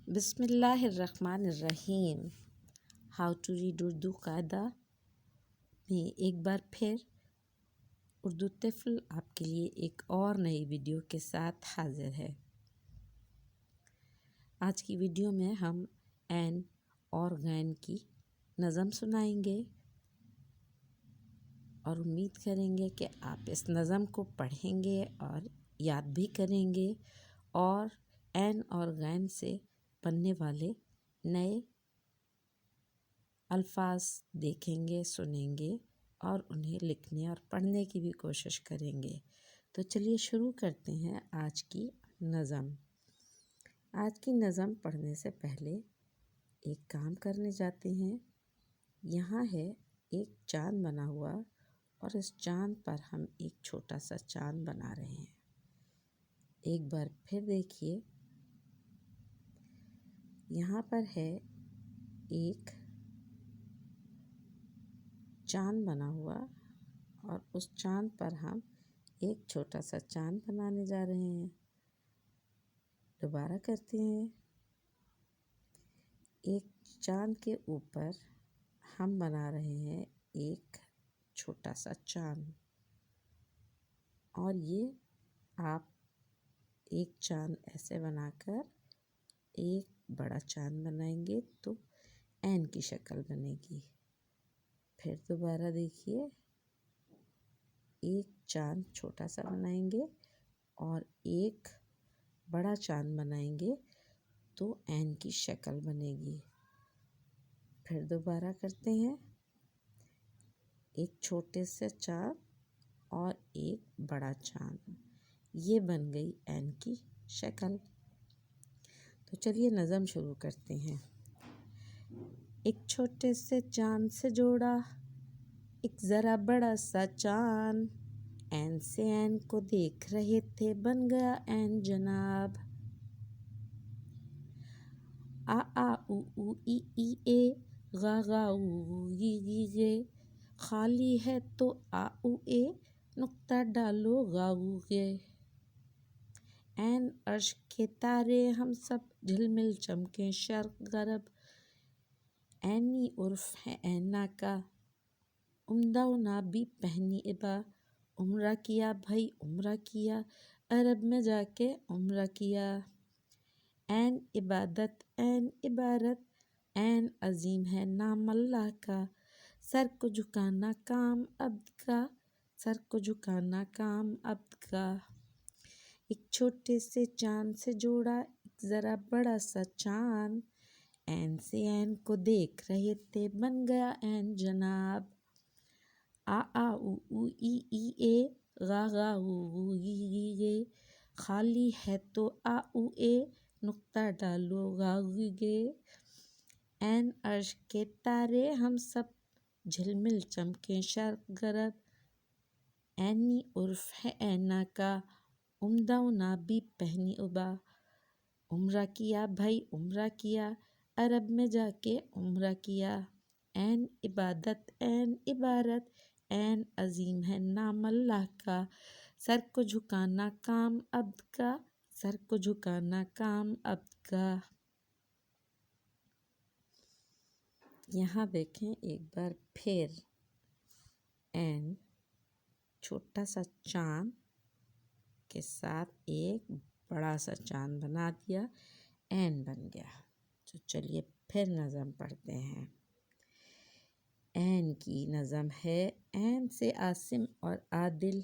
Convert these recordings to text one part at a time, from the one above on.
بسم اللہ الرحمن الرحیم۔ ہاؤ ٹو ریڈ اردو قاعدہ میں ایک بار پھر اردو طفل آپ کے لیے ایک اور نئی ویڈیو کے ساتھ حاضر ہے۔ آج کی ویڈیو میں ہم عین اور غین کی نظم سنائیں گے اور امید کریں گے کہ آپ اس نظم کو پڑھیں گے اور یاد بھی کریں گے اور عین اور غین سے بننے والے نئے الفاظ دیکھیں گے، سنیں گے اور انہیں لکھنے اور پڑھنے کی بھی کوشش کریں گے۔ تو چلیے شروع کرتے ہیں آج کی نظم۔ آج کی نظم پڑھنے سے پہلے ایک کام کرنے جاتے ہیں۔ یہاں ہے ایک چاند بنا ہوا اور اس چاند پر ہم ایک چھوٹا سا چاند بنا رہے ہیں۔ ایک بار پھر دیکھیے، یہاں پر ہے ایک چاند بنا ہوا اور اس چاند پر ہم ایک چھوٹا سا چاند بنانے جا رہے ہیں۔ دوبارہ کرتے ہیں۔ ایک چاند کے اوپر ہم بنا رہے ہیں ایک چھوٹا سا چاند، اور یہ آپ ایک چاند ایسے بنا کر ایک بڑا چاند بنائیں گے تو عین کی شکل بنے گی۔ پھر دوبارہ دیکھیے، ایک چاند چھوٹا سا بنائیں گے اور ایک بڑا چاند بنائیں گے تو عین کی شکل بنے گی۔ پھر دوبارہ کرتے ہیں۔ ایک چھوٹے سے چاند اور ایک بڑا چاند، یہ بن گئی عین کی شکل۔ تو چلیے نظم شروع کرتے ہیں۔ ایک چھوٹے سے چاند سے جوڑا ایک ذرا بڑا سا چاند، عین سے عین کو دیکھ رہے تھے بن گیا عین جناب۔ آ آ او او ای ای اے، غا غا او او غی غی غے، خالی ہے تو آ او اے، نقطہ ڈالو غا غو غے۔ عین عرش کے تارے ہم سب جھلمل چمکیں شرق غرب، عینی عرف ہے عینہ کا، عمدہ و نابی پہنی ابا۔ عمرہ کیا بھائی عمرہ کیا، عرب میں جا کے عمرہ کیا۔ عین عبادت عین عبارت، عین عظیم ہے نام اللہ کا، سر کو جھکانا کام عبد کا، سر کو جھکانا کام عبد کا۔ ایک چھوٹے سے چاند سے جوڑا ایک ذرا بڑا سا چاند، عین سے عین کو دیکھ رہے تھے بن گیا عین جناب۔ آ آ او او ای ای اے، غا غا او او غی غی غے، خالی ہے تو آ او اے، نقطہ ڈالو غا غو غے۔ عین عرش کے تارے ہم سب جھلمل چمکیں شرق غرب، عینی عرف ہے عینہ کا، عمدہ و نابی پہنی ابا۔ عمرہ کیا بھائی عمرہ کیا، عرب میں جا کے عمرہ کیا۔ عین عبادت عین عبارت، عین عظیم ہے نام اللہ کا، سر کو جھکانا کام عبد کا، سر کو جھکانا کام عبد کا۔ یہاں دیکھیں ایک بار پھر، عین چھوٹا سا چاند کے ساتھ ایک بڑا سا چاند بنا دیا، عین بن گیا۔ تو چلیے پھر نظم پڑھتے ہیں۔ عین کی نظم ہے۔ عین سے عاصم اور عادل،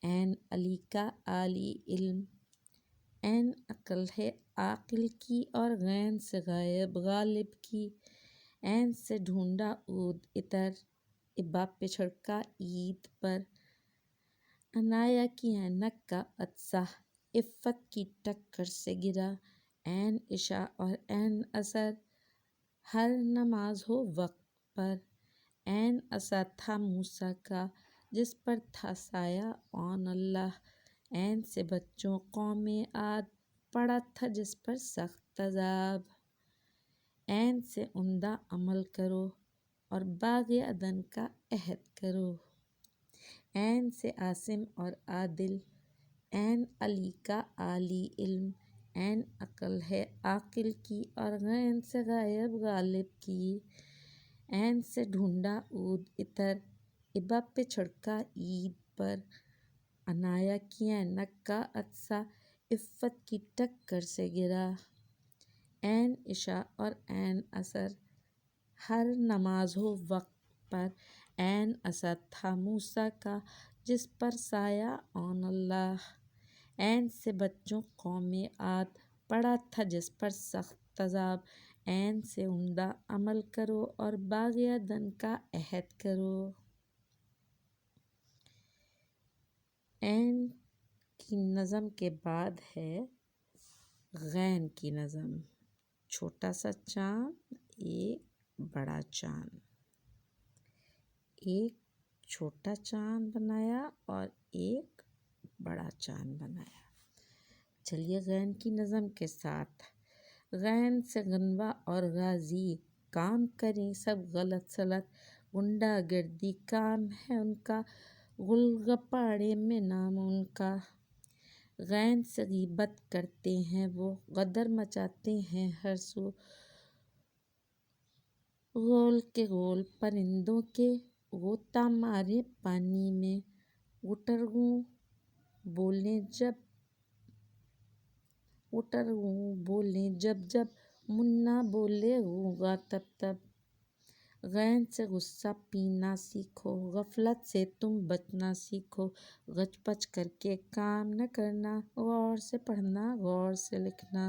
عین علی کا عالی علم، عین عقل ہے عاقل کی اور غین سے غائب غالب کی۔ عین سے ڈھونڈا عود عطر، ابا پہ چھڑکا عید پر، عنایا کی عینک کا عطسہ، عفت کی ٹکر سے گرا۔ عین عشاء اور عین عصر، ہر نماز ہو وقت پر۔ عین عصا تھا موسیٰ کا، جس پر تھا سایہ اون اللہ، عین سے بچوں قوم عاد، پڑا تھا جس پر سخت عذاب۔ عین سے عمدہ عمل کرو اور باغ عدن کا عہد کرو۔ عین سے عاصم اور عادل، عین علی کا عالی علم، عین عقل ہے عاقل کی اور غین سے غائب غالب کی، عین سے ڈھونڈا عود عطر ابا پہ چھڑکا عید پر، عنایا کی عینک کا عدسہ عفت کی ٹکر سے گرا، عین عشاء اور عین عصر ہر نماز ہو وقت پر، عین اسد تھا موسیٰ کا جس پر سایہ آن اللہ، عین سے بچوں قوم عاد پڑا تھا جس پر سخت عذاب، عین سے عمدہ عمل کرو اور باغیہ دن کا عہد کرو۔ عین کی نظم کے بعد ہے غین کی نظم۔ چھوٹا سا چاند ایک بڑا چاند، ایک چھوٹا چاند بنایا اور ایک بڑا چاند بنایا۔ چلیے غین کی نظم کے ساتھ، غین سے غنوہ اور غازی کام کریں سب غلط سلط، غنڈہ گردی کام ہے ان کا غل غپاڑے میں نام ان کا، غین سے غیبت کرتے ہیں وہ غدر مچاتے ہیں ہر سو، غول کے غول پرندوں کے غوطہ مارے پانی میں، غٹرغوں بولیں جب جب منا بولے غوغا تب تب، غین سے غصہ پینا سیکھو غفلت سے تم بچنا سیکھو، غچ پچ کر کے کام نہ کرنا غور سے پڑھنا غور سے لکھنا،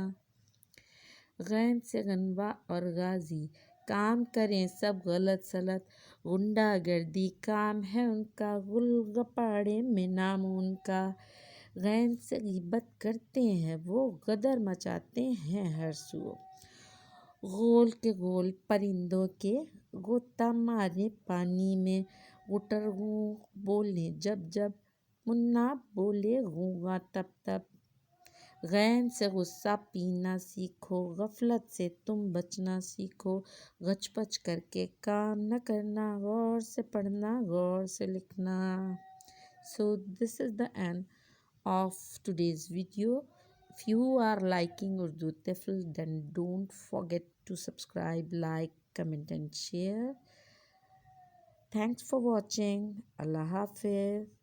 غین سے غنوہ اور غازی کام کریں سب غلط سلط، غنڈہ گردی کام ہے ان کا غل غپاڑے میں نام ان کا، غین سے غیبت کرتے ہیں وہ غدر مچاتے ہیں ہر سو، غول کے غول پرندوں کے غوطہ مارے پانی میں، غٹرغوں بولیں جب جب منا بولے غوغا تب تب، غین سے غصہ پینا سیکھو غفلت سے تم بچنا سیکھو، غچ پچ کر کے کام نہ کرنا غور سے پڑھنا غور سے لکھنا۔ So this is the end of today's video. If you are liking Urdu Tifl, then don't forget to subscribe, like, comment and share. Thanks for watching. Allah Hafiz.